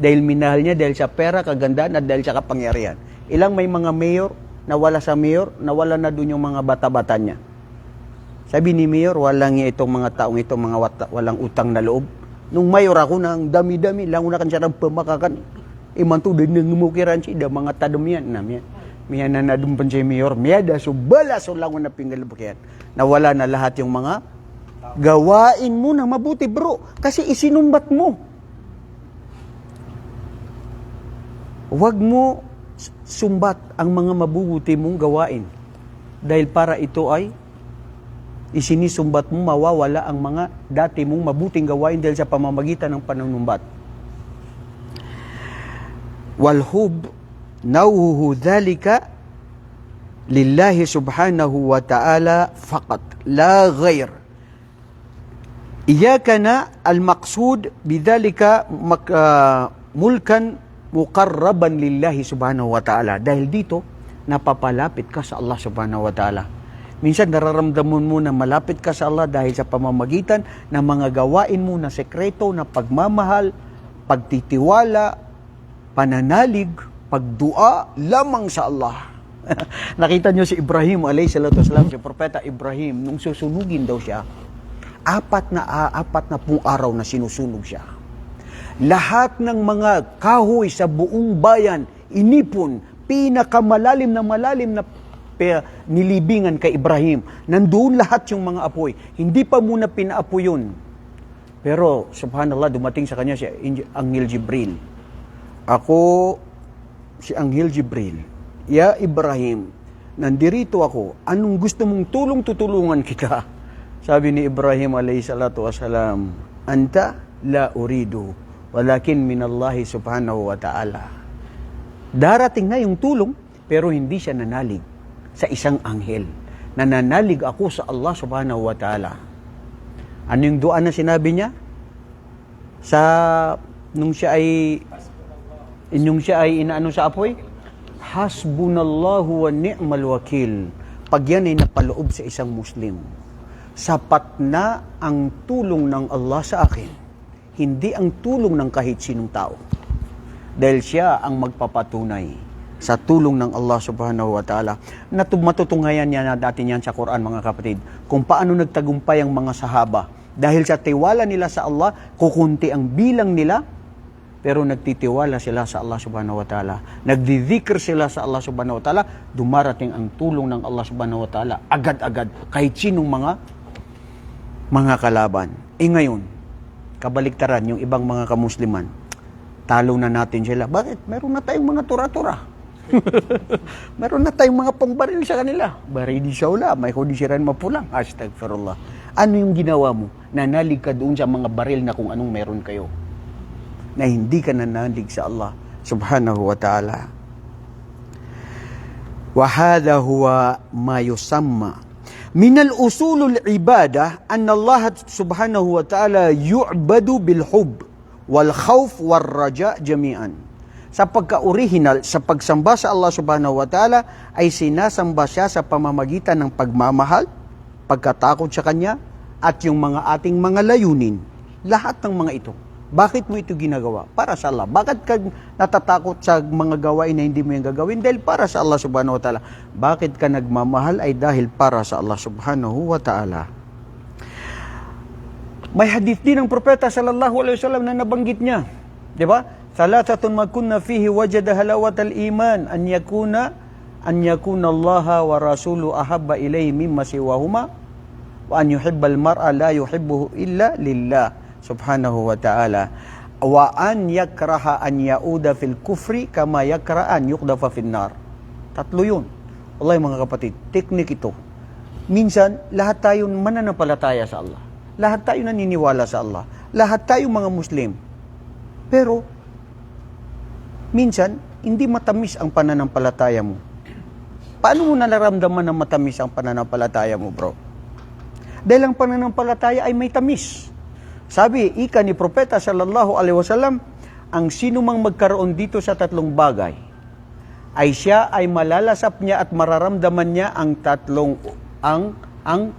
Dahil minahal niya dahil sa pera, kagandahan at dahil sa kapangyarihan. Ilang may mga mayor, nawala sa mayor, nawala na dun yung mga bata-bata niya. Sabi ni mayor, walang niya itong mga taong ito, walang utang na loob. Nung mayor ako, nang dami-dami, lang na kan siya ng pamakakan. Imanto din ng mukiran siya, mga tadom yan. Miya na nadumpan siya mayor, miya da so bala so lang na pingal bukyan. Nawala na lahat yung mga gawain mo na mabuti, bro. Kasi isinumbat mo. Huwag mo sumbat ang mga mabubuti mong gawain. Dahil para ito ay isinisumbat mo, mawawala ang mga dati mong mabuting gawain dahil sa pamamagitan ng panunumbat. Walhub nawuhu dhalika lillahi subhanahu wa ta'ala faqat la ghair. Iyaka na al-maqsud bidhalika mulkan muqarraban lillahi subhanahu wa ta'ala. Dahil dito, napapalapit ka sa Allah subhanahu wa ta'ala. Minsan nararamdaman mo na malapit ka sa Allah dahil sa pamamagitan ng mga gawain mo na sekreto, na pagmamahal, pagtitiwala, pananalig, pagdua lamang sa Allah. Nakita nyo si Ibrahim alayhi salatu wasalam, si Propeta Ibrahim, nung susunugin daw siya, apat na pong araw na sinusunog siya. Lahat ng mga kahoy sa buong bayan, inipon, pinakamalalim na nilibingan kay Ibrahim. Nandoon lahat yung mga apoy. Hindi pa muna pinaapoy yun. Pero, subhanallah, dumating sa kanya si Anghel Jibril. Ako, si Anghel Jibril, Ya Ibrahim, nandirito ako, anong gusto mong tulong, tutulungan kita. Sabi ni Ibrahim alayhi salatu wasalam, Anta la uridu, walakin minallahi subhanahu wa ta'ala. Darating na yung tulong, pero hindi siya nanalig sa isang anghel. Nananalig ako sa Allah subhanahu wa ta'ala. Ano yung dua na sinabi niya? Nung siya ay inaano sa apoy? Hasbunallahu wa ni'mal wakil. Pag yan ay napaloob sa isang Muslim, sapat na ang tulong ng Allah sa akin, hindi ang tulong ng kahit sinong tao. Dahil siya ang magpapatunay sa tulong ng Allah subhanahu wa ta'ala. Matutunghayan niya na natin yan sa Quran, mga kapatid, kung paano nagtagumpay ang mga sahaba. Dahil sa tiwala nila sa Allah, kukunti ang bilang nila, pero nagtitiwala sila sa Allah subhanahu wa ta'ala. Nagdidhikr sila sa Allah subhanahu wa ta'ala, dumarating ang tulong ng Allah subhanahu wa ta'ala, agad-agad, kahit sinong mga kalaban. Ngayon, kabaliktaran, yung ibang mga kamusliman, talo na natin sila. Bakit? Meron na tayong mga tura-tura. Meron na tayong mga pambaril sa kanila. Baridi sa ula, may kudisiran mapulang. Astagfirullah. Ano yung ginawa mo? Nanalig ka doon sa mga baril na kung anong meron kayo, na hindi ka nanalig sa Allah subhanahu wa ta'ala. Wa hadha huwa ma yusamma Minal usulul ibadah anna Allah subhanahu wa ta'ala yu'badu bil hub wal khawf wal raja jami'an. Sa pagka-original, sa pagsamba sa Allah subhanahu wa ta'ala ay sinasamba siya sa pamamagitan ng pagmamahal, pagkatakot sa Kanya, at yung mga ating mga layunin. Lahat ng mga ito. Bakit mo ito ginagawa? Para sa Allah. Bakit ka natatakot sa mga gawain na hindi mo yung gagawin? Dahil para sa Allah subhanahu wa ta'ala. Bakit ka nagmamahal? Ay dahil para sa Allah subhanahu wa ta'ala. May hadith din ng propeta sallallahu alaihi wasallam na nabanggit niya. Di ba? Salatatun magkunna fihi wajada halawatal iman an yakuna Allah wa rasulu ahabba ilayhi mimma siwahuma wa an yuhibbal mar'a la yuhibbuhu illa lillah subhanahu wa ta'ala wa an yakraha an yauda fil kufri kama yakra an yuqdafa fin nar. Tatlo yun. Wallahi mga kapatid, teknik ito. Minsan, lahat tayo mananampalataya sa Allah. Lahat tayo naniniwala sa Allah. Lahat tayo mga Muslim. Pero, minsan, hindi matamis ang pananampalataya mo. Paano mo nalaramdaman na matamis ang pananampalataya mo, bro? Dahil ang pananampalataya ay may tamis. Sabi, ika ni Propeta sallallahu alaihi wasallam, ang sino mang magkaroon dito sa tatlong bagay, ay siya ay malalasap niya at mararamdaman niya ang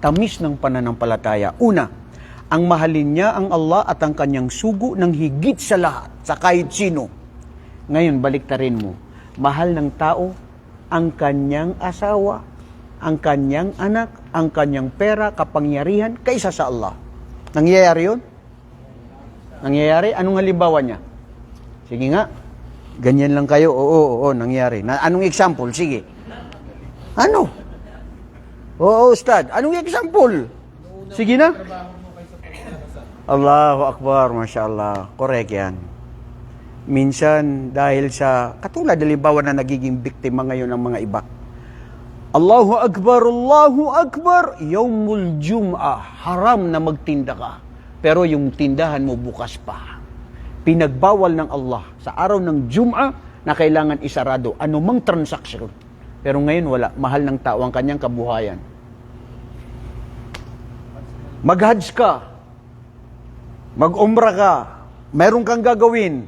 tamis ng pananampalataya. Una, ang mahalin niya ang Allah at ang kanyang sugo ng higit sa lahat, sa kahit sino. Ngayon, baliktarin mo. Mahal ng tao ang kanyang asawa, ang kanyang anak, ang kanyang pera, kapangyarihan, kaysa sa Allah. Nangyayari yun? Nangyayari? Anong halimbawa niya? Sige nga. Ganyan lang kayo? Oo, nangyari. Anong example? Sige. Ano? Oo, Ustad. Anong example? Sige na. Allahu Akbar, Masya Allah. Correct yan. Minsan, dahil sa, katulad halimbawa na nagiging biktima ngayon ng mga iba. Allahu Akbar, Yawmul Jum'ah. Haram na magtinda ka. Pero yung tindahan mo bukas pa. Pinagbawal ng Allah sa araw ng Jum'ah na kailangan isarado anumang transaksyon. Pero ngayon wala. Mahal ng tao ang kanyang kabuhayan. Mag-hajj ka. Mag-umrah ka. Meron kang gagawin.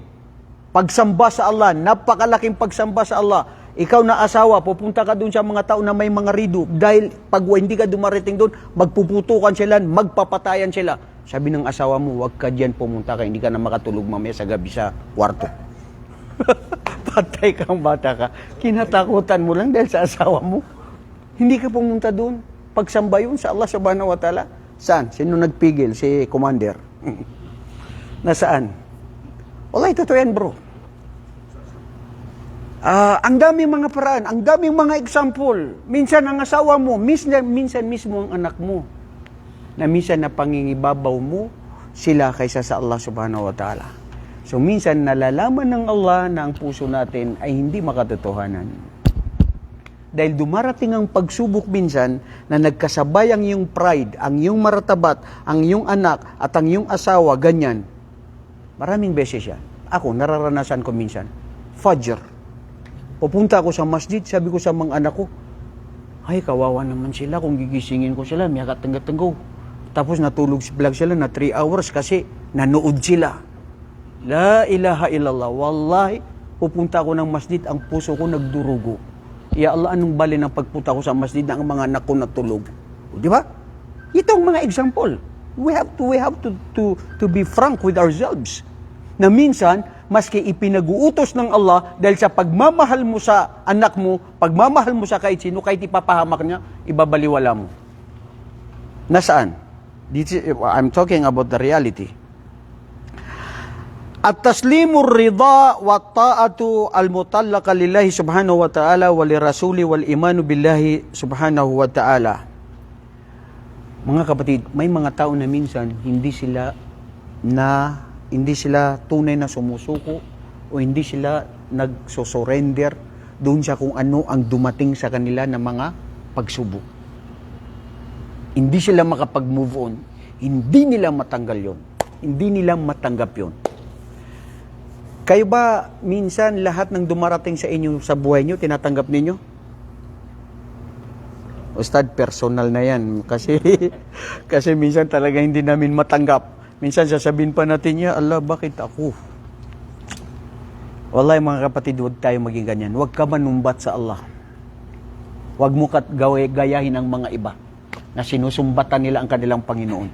Pagsamba sa Allah. Napakalaking pagsamba sa Allah. Ikaw na asawa, pupunta ka doon sa mga tao na may mga rido. Dahil pag hindi ka dumarating doon, magpuputukan sila, magpapatayan sila. Sabi ng asawa mo, huwag ka dyan pumunta ka, hindi ka na makatulog mamaya sa gabi sa kwarto. Patay kang bata ka. Kinatakutan mo lang dahil sa asawa mo. Hindi ka pumunta doon. Pagsamba yun sa Allah subhanahu wa ta'ala. Saan? Sino nagpigil? Si Commander. Nasaan? Wallahi, totoo yan, bro. Ang daming mga paraan, ang daming mga example. Minsan ang asawa mo, minsan mismo ang anak mo. Na minsan na pangingibabaw mo sila kaysa sa Allah subhanahu wa ta'ala. So minsan nalalaman ng Allah na ang puso natin ay hindi makatotohanan. Dahil dumarating ang pagsubok minsan na nagkasabay ang iyong pride, ang iyong maratabat, ang iyong anak at ang iyong asawa, ganyan. Maraming beses yan. Ako, nararanasan ko minsan. Fajr. Pupunta ako sa masjid, sabi ko sa mga anak ko, ay, kawawa naman sila kung gigisingin ko sila, may katanggatanggaw. Tapos natulog sila na 3 hours kasi nanood sila. La ilaha illallah. Wallahi, pupunta ako ng masjid, ang puso ko nagdurugo. Ya Allah, anong bali ng pagpunta ko sa masjid na ang mga anak ko natulog? Di ba? Ito ang mga example. We have to be frank with ourselves. Na minsan, maski ipinag-uutos ng Allah dahil sa pagmamahal mo sa anak mo, pagmamahal mo sa kahit sino, kahit ipapahamak niya, ibabaliwala mo. Nasaan? I'm talking about the reality. At-taslimur ridha wa ta'atu al-mutallaqa lillahi subhanahu wa ta'ala wa lirasuli wal imanu billahi subhanahu wa ta'ala. Mga kapatid, may mga tao na minsan hindi sila tunay na sumusuko o hindi sila nagsosurrender doon sa kung ano ang dumating sa kanila na mga pagsubok. Hindi sila makapag-move on. Hindi nila matanggal yon. Hindi nila matanggap yon. Kayo ba minsan lahat ng dumarating sa inyo sa buhay nyo, tinatanggap ninyo? Ustad, personal na yan. Kasi, kasi minsan talaga hindi namin matanggap. Minsan sasabihin pa natin, ya Allah, bakit ako? Wallahi mga kapatid, huwag tayo maging ganyan. Huwag ka manumbat sa Allah. Huwag mo gayahin ang mga iba na sinusumbatan nila ang kanilang Panginoon.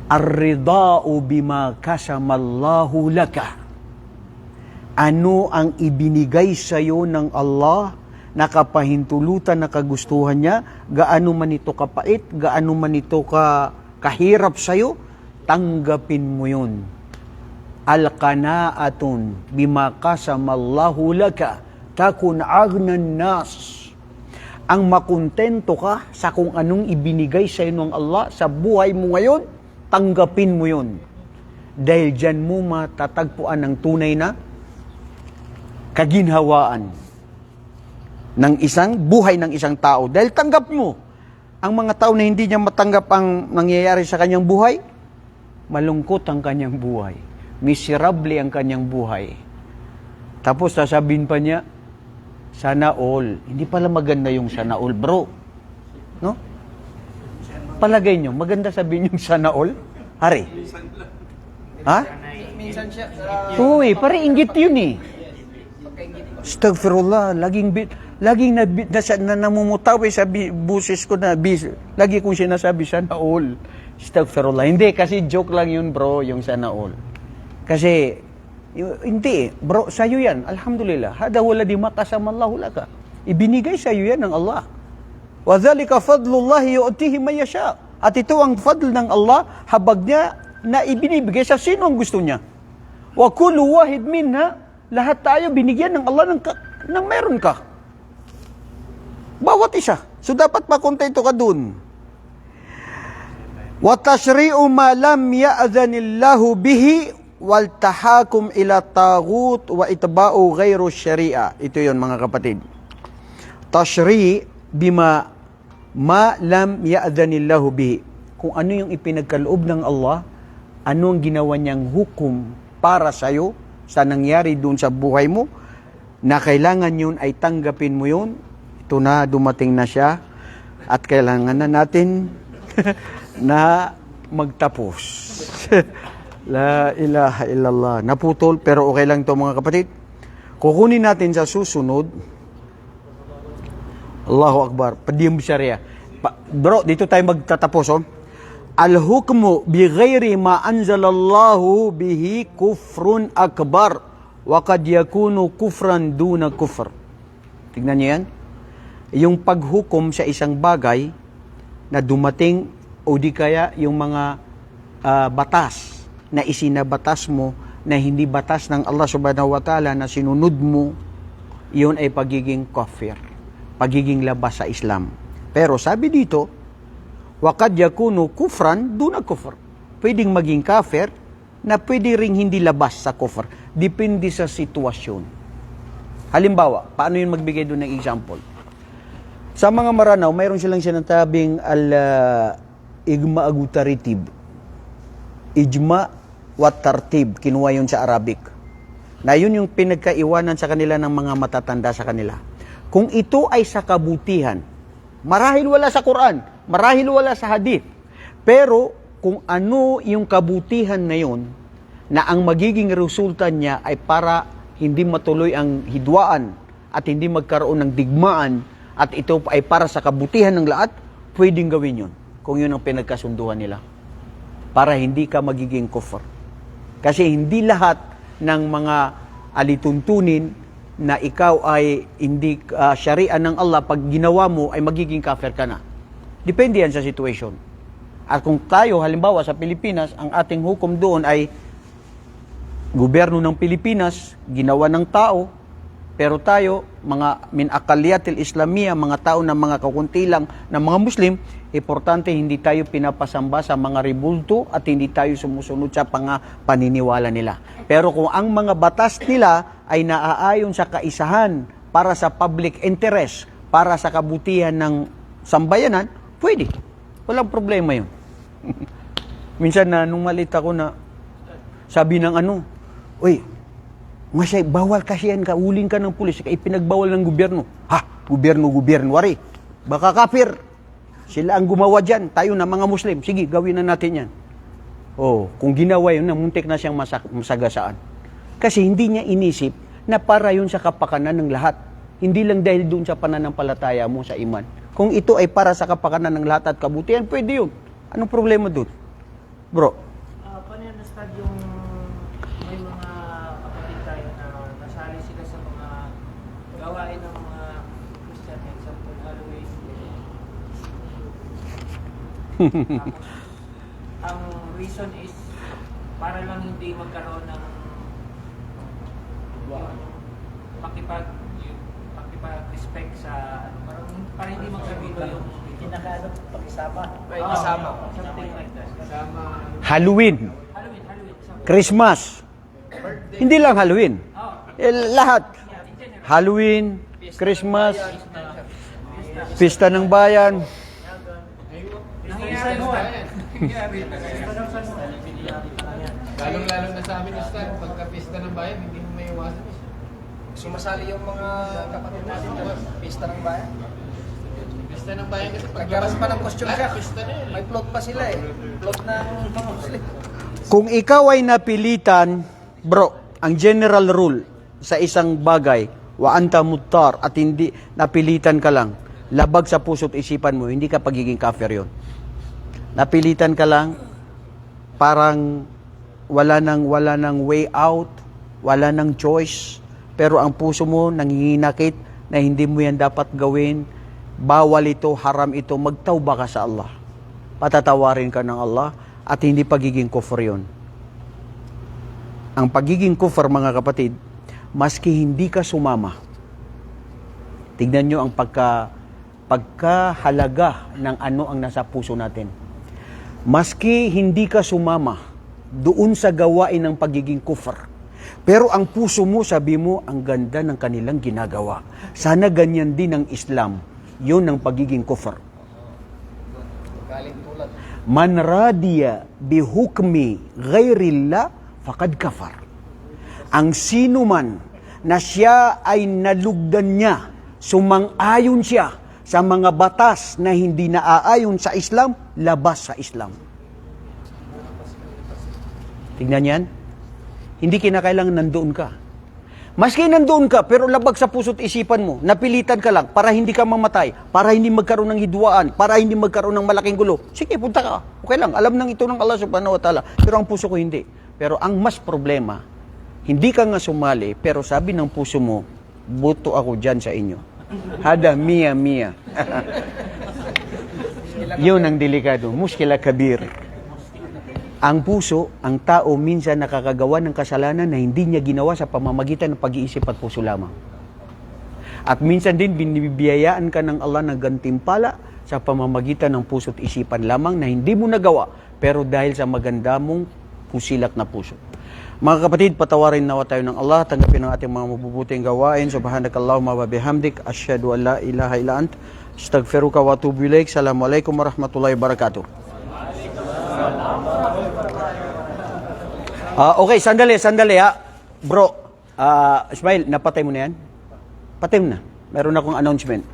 Ar-rida'u bima kasamallahu laka. Ano ang ibinigay sa iyo ng Allah, nakapahintulutan na kagustuhan niya, gaano man ito kapait, gaano man ito kahirap sa iyo, tanggapin mo yun. Al-qana'atun bima kasamallahu laka takun agnan nas. Ang makontento ka sa kung anong ibinigay sa iyo ng Allah sa buhay mo ngayon, tanggapin mo yun. Dahil dyan mo matatagpuan ng tunay na kaginhawaan ng isang buhay ng isang tao. Dahil tanggap mo, ang mga tao na hindi niya matanggap ang nangyayari sa kanyang buhay, malungkot ang kanyang buhay. Miserable ang kanyang buhay. Tapos sasabihin pa niya, sana all. Hindi pala maganda yung sana all, bro. No? Palagay nyo, maganda sabihin yung sana all? Hari? Ha? Minsan siya, Uy, pare inggit yun eh. Astagfirullah, laging namumutawi sa busis ko na lagi kong sinasabi sana all. Astagfirullah. Hindi, kasi joke lang yun bro, yung sana all. Kasi, hindi bro, sa'yo yan. Alhamdulillah. Hada wala di makasamallahu laka. Ibinigay sa'yo yan ng Allah. Wa dhalika fadlullahi yu'tihi man yasha. At ito ang fadl ng Allah, habag niya na ibinibigay sa sino ang gusto niya. Wa kullu wahid minha, lahat tayo binigyan ng Allah ng meron ka. Bawat isa. So dapat makontento ka dun. Wa tashri'u ma lam ya'dhanillahu bihi wal tahakum ila taghut wa itba'u ghairu syari'a. Ito 'yon mga kapatid. Tashri' bima ma lam ya'dhanillahu bihi. Kung ano yung ipinagkaloob ng Allah, ano ang ginawa niyang hukom para sa'yo, sa nangyari doon sa buhay mo, na kailangan yun ay tanggapin mo yun. Ito na, dumating na siya, at kailangan na natin na magtapos. La ilaha illallah. Naputol, pero okay lang ito mga kapatid. Kukunin natin sa susunod. Allahu Akbar. Padiyam syariah. Bro, dito tayo magtatapos. Oh. Al-hukmu bi ghairi ma anzalallahu bihi kufrun akbar wa qad yakunu kufran duna kufr. Tignan niyo yan. Yung paghukom sa isang bagay na dumating o di kaya yung mga batas na isinabatas mo na hindi batas ng Allah subhanahu wa ta'ala na sinunod mo, yun ay pagiging kafir, pagiging labas sa Islam. Pero sabi dito, waqad yakunu kufran duna kufr. Pwedeng maging kafir na pwede ring hindi labas sa kufr. Depende sa sitwasyon. Halimbawa, paano yun magbigay doon ng example? Sa mga Maranaw, mayroon silang sinasabing igma agutaritib. Ijma wa tartib. Kinuha yun sa Arabic. Na yun yung pinagkaiwanan sa kanila ng mga matatanda sa kanila. Kung ito ay sa kabutihan, marahil wala sa Quran, marahil wala sa hadith. Pero kung ano yung kabutihan na yun, na ang magiging resulta niya ay para hindi matuloy ang hidwaan at hindi magkaroon ng digmaan at ito ay para sa kabutihan ng lahat, pwedeng gawin yun kung yun ang pinagkasunduhan nila. Para hindi ka magiging kufr. Kasi hindi lahat ng mga alituntunin na ikaw ay hindi syariah ng Allah, pag ginawa mo ay magiging kafir ka na. Depende yan sa situation. At kung tayo, halimbawa sa Pilipinas, ang ating hukom doon ay gobyerno ng Pilipinas, ginawa ng tao, pero tayo, mga min akaliyatil Islamiyya, mga tao na mga kakunti lang na mga Muslim, importante hindi tayo pinapasamba sa mga ribulto at hindi tayo sumusunod sa paniniwala nila. Pero kung ang mga batas nila ay naaayon sa kaisahan para sa public interest, para sa kabutihan ng sambayanan, pwede. Walang problema yun. Minsan na nung malit ako na sabi ng uy, bawal kasi yan ka, uling ka ng pulis, ipinagbawal ng gobyerno. Ha? Gobyerno, wari. Baka kafir. Sila ang gumawa dyan. Tayo na mga Muslim. Sige, gawin na natin yan. Oh, kung ginawa yun, muntik na siyang masagasaan. Kasi hindi niya inisip na para yun sa kapakanan ng lahat. Hindi lang dahil doon sa pananampalataya mo sa iman. Kung ito ay para sa kapakanan ng lahat at kabutihan, pwede yun. Anong problema doon? Bro? Paano yan na-start yung may mga kapatid tayo na nasali sila sa mga gawain ng mga Christian, example, Halloween. Tapos, ang reason is para lang hindi magkaroon ng pakipag-respect sa parang para hindi magkabilo yung kinakaano pakisama. Pakisama. Something like that. Halloween. Halloween. Christmas. Hindi lang Halloween. Lahat. Halloween, Christmas, Pista ng Bayan. Nangyayari mo. Lalong-lalo na sa amin, Ustad, pagka-pista ng bayan, hindi mo may iwasan. Sumasali yung mga kapatid natin sa pista ng bayan. Pista ng bayan kasi Nagkaroon pa ng costume siya. Pista na yun. May float pa sila eh. Float ng mga Muslim. Kung ikaw ay napilitan, bro, ang general rule sa isang bagay, wa anta muttar, at hindi napilitan ka lang, labag sa puso't isipan mo, hindi ka pagiging kafir yun. Napilitan ka lang, parang wala nang way out, wala nang choice, pero ang puso mo nanginginakit na hindi mo yan dapat gawin, bawal ito, haram ito, magtawba ka sa Allah. Patatawarin ka ng Allah at hindi pagiging kufr yun. Ang pagiging kufr, mga kapatid, maski hindi ka sumama, tignan nyo ang pagkahalaga ng ano ang nasa puso natin. Maski hindi ka sumama doon sa gawain ng pagiging kufr, pero ang puso mo, sabi mo, ang ganda ng kanilang ginagawa. Sana ganyan din ang Islam. Yun ang pagiging kufr. Galing tulad. Man radiya bihukmi ghairillah faqad kafar. Ang sino man na siya ay nalugdan niya, sumang-ayon siya sa mga batas na hindi naaayon sa Islam, labas sa Islam. Tingnan yan. Hindi kinakailangan nandoon ka. Maski nandoon ka, pero labag sa puso't isipan mo, napilitan ka lang para hindi ka mamatay, para hindi magkaroon ng hidwaan, para hindi magkaroon ng malaking gulo. Sige, punta ka. Okay lang, alam nang ito ng Allah subhanahu wa ta'ala. Pero ang puso ko hindi. Pero ang mas problema, hindi ka nga sumali, pero sabi ng puso mo, buto ako dyan sa inyo. Hada mia. Yun ang delikado. Muskila kabir. Ang puso, ang tao minsan nakakagawa ng kasalanan na hindi niya ginawa sa pamamagitan ng pag-iisip at puso lamang. At minsan din binibiyayaan ka ng Allah ng gantimpala sa pamamagitan ng puso at isipan lamang na hindi mo nagawa, pero dahil sa maganda mong pusilak na puso. Mga kapatid, patawarin nawa tayo ng Allah, tanggapin ang ating mga mabubuting gawain. Subhanakallahumma wa bihamdik, asyhadu an la ilaha illa ant, astaghfiruka wa atubu ilaik. Assalamualaikum warahmatullahi wabarakatuh. Okay, sandali ha. Bro, Ismail, napatay mo na yan? Patay mo na. Meron akong announcement.